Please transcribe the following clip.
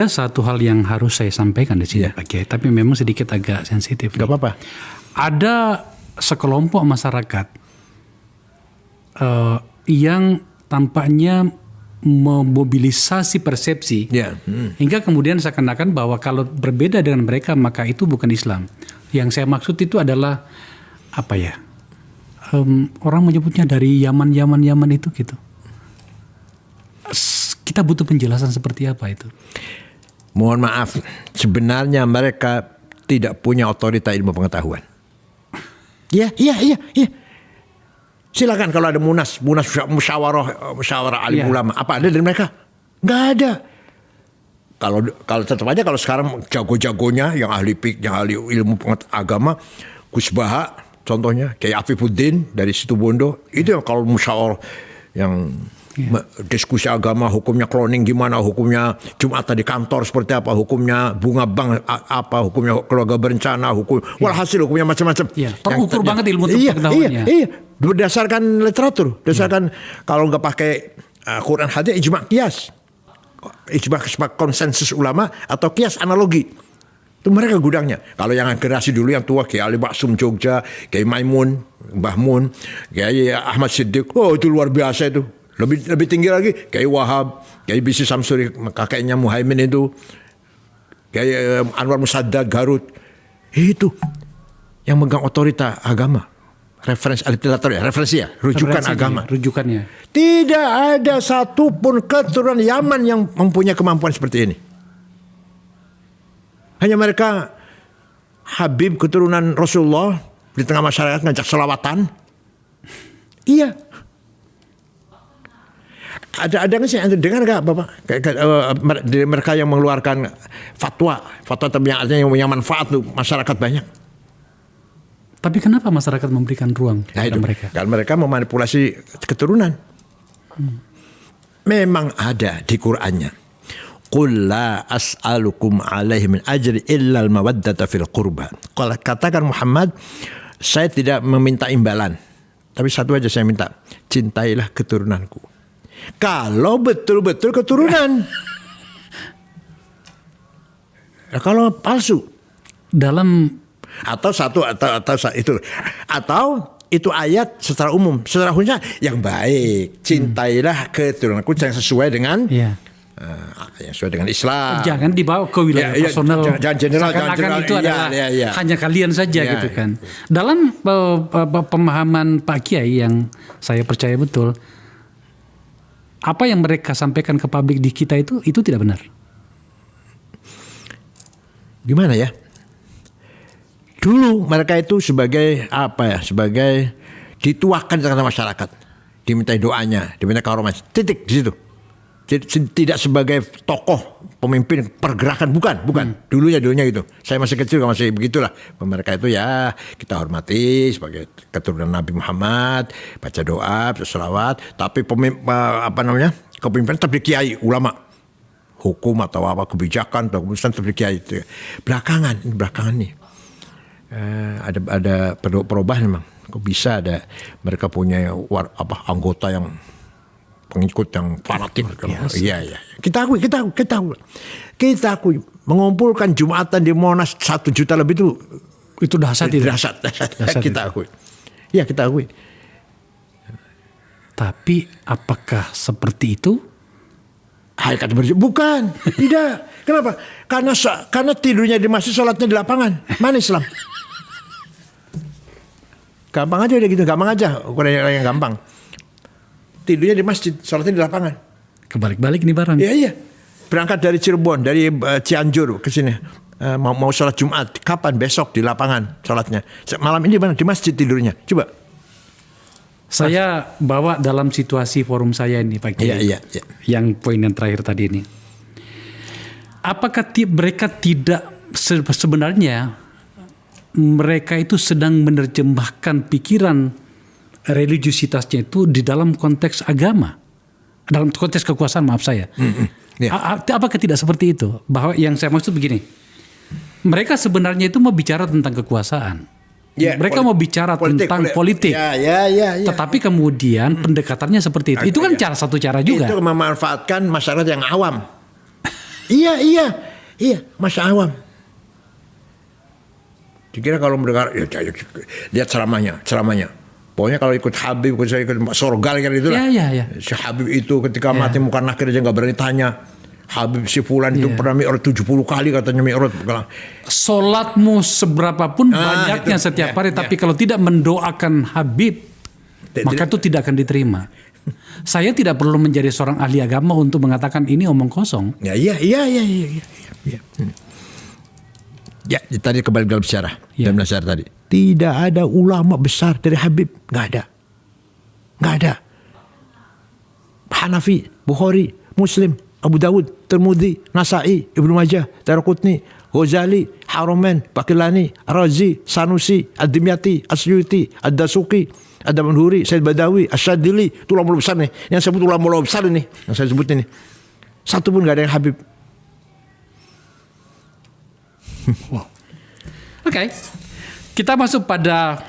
Ada satu hal yang harus saya sampaikan di sini, Pak Kiai, tapi memang sedikit agak sensitif. Gak apa-apa. Ada sekelompok masyarakat yang tampaknya memobilisasi persepsi hingga kemudian seakan-akan bahwa kalau berbeda dengan mereka maka itu bukan Islam. Yang saya maksud itu adalah apa ya? Orang menyebutnya dari Yaman itu gitu. Kita butuh penjelasan seperti apa itu. Mohon maaf, sebenarnya mereka tidak punya otorita ilmu pengetahuan. Iya. Silakan kalau ada musyawarah alim ulama, apa ada dari mereka? Nggak ada. Kalau tetap aja kalau sekarang jago-jagonya yang ahli ilmu agama, Gus Baha contohnya, Kiai Afifuddin dari Situbondo, itu yang kalau musyawarah yang diskusi agama, hukumnya cloning gimana, hukumnya Jumatan di kantor seperti apa, hukumnya bunga bank apa, hukumnya keluarga berencana, walhasil hukumnya macam-macam. Terukur banget ilmu pengetahuannya. Iya, berdasarkan literatur, berdasarkan kalau nggak pakai Quran hadis, ijma qiyas, ijma konsensus ulama atau qiyas analogi. Itu mereka gudangnya. Kalau yang generasi dulu yang tua, Kiai Ali Maksum Jogja, Kiai Maimun, Mbah Mun, Kiai Ahmad Siddiq, itu luar biasa itu. Lebih tinggi lagi Kiai Wahab, Kiai Bisi Samsuri, kakeknya Muhaimin itu, Kiai Anwar Musaddad Garut. Itu yang megang otorita agama. Referensi literatur ya, rujukan agama. Rujukannya. Tidak ada satupun keturunan Yaman yang mempunyai kemampuan seperti ini. Hanya mereka Habib keturunan Rasulullah di tengah masyarakat ngajak selawatan. Iya. Ada nggak sih Anda dengar nggak Bapak? Dari mereka yang mengeluarkan fatwa yang artinya yang punya manfaat tuh masyarakat banyak. Tapi kenapa masyarakat memberikan ruang kepada mereka? Karena mereka memanipulasi keturunan. Memang ada di Qur'annya. Qul la as'alukum alaihi min ajri illa al-mawaddata fil qurba. Kalau katakan Muhammad, saya tidak meminta imbalan. Tapi satu aja saya minta, cintailah keturunanku. Kalau betul-betul keturunan. Kalau palsu. Atau itu ayat secara umum, secara khususnya yang baik. Cintailah keturunanku yang sesuai dengan yang sesuai dengan Islam. Jangan dibawa ke wilayah personal. Jangan general, itu adalah hanya kalian saja gitu kan. Dalam pemahaman Pak Kiai yang saya percaya betul, apa yang mereka sampaikan ke publik di kita itu tidak benar. Gimana ya? Dulu mereka itu sebagai sebagai dituakan di tengah masyarakat, dimintai doanya, diminta karomah, titik di situ. Tidak sebagai tokoh pemimpin pergerakan, bukan. Dulunya gitu. Saya masih kecil masih begitulah. Mereka itu ya kita hormati sebagai keturunan Nabi Muhammad, baca doa, baca selawat. Tapi kepemimpinan tetap di kiai ulama, hukum atau apa kebijakan atau keputusan tetap di kiai itu. Belakangan nih ada perubahan memang. Kok bisa ada mereka punya anggota yang pengikut yang fanatik. Iya. Kita akui mengumpulkan Jumatan di Monas 1 juta lebih itu dahsyat. Kita akui. Iya, kita akui. Tapi apakah seperti itu? Hakikat bukan, tidak. Kenapa? Karena tidurnya di masjid, sholatnya di lapangan. Mana Islam? Gampang aja udah gitu, gampang aja. Ukuran yang gampang. Tidurnya di masjid, sholatnya di lapangan. Kebalik-balik nih barang. Iya. Berangkat dari Cirebon, dari Cianjur ke sini. Mau sholat Jumat. Kapan? Besok di lapangan sholatnya. Malam ini mana? Di masjid tidurnya. Coba. Saya bawa dalam situasi forum saya ini Pak Kiai. Iya. Yang poin yang terakhir tadi ini. Apakah mereka tidak sebenarnya mereka itu sedang menerjemahkan pikiran religiusitasnya itu di dalam konteks agama, dalam konteks kekuasaan, maaf saya. Apakah tidak seperti itu? Bahwa yang saya maksud begini, mereka sebenarnya itu mau bicara tentang kekuasaan. Mereka mau bicara tentang politik. Tetapi kemudian pendekatannya seperti itu. Itu kan satu cara juga. Itu memanfaatkan masyarakat yang awam. Iya, masa awam. Dikira kalau mendengar, ya, lihat ceramahnya. Pokoknya kalau ikut Habib, saya ikut Pak Sorgal kan itu lah. Iya. Si Habib itu ketika mati muka nakir aja nggak berani tanya. Habib si Fulan itu pernah mi'raj 70 kali katanya mi'raj. Solatmu seberapapun banyaknya itu, setiap hari, tapi kalau tidak mendoakan Habib, maka itu tidak akan diterima. Saya tidak perlu menjadi seorang ahli agama untuk mengatakan ini omong kosong. Iya. Ya, tadi kembali dalam sejarah. Dalam sejarah tadi. Tidak ada ulama besar dari Habib. Nggak ada. Hanafi, Bukhari, Muslim, Abu Dawud, Tirmidzi, Nasa'i, Ibnu Majah, Daraqutni, Ghazali, Haramain, Baqillani, Razi, Sanusi, Ad-Dimyati, Asyuti, Ad-Dasuqi, Ad-Manhuri, Said Badawi, Asyadili. Itu ulama besar nih. Yang saya sebut ulama besar ini. Yang saya sebut ini. Satu pun nggak ada yang Habib. Oke. Kita masuk pada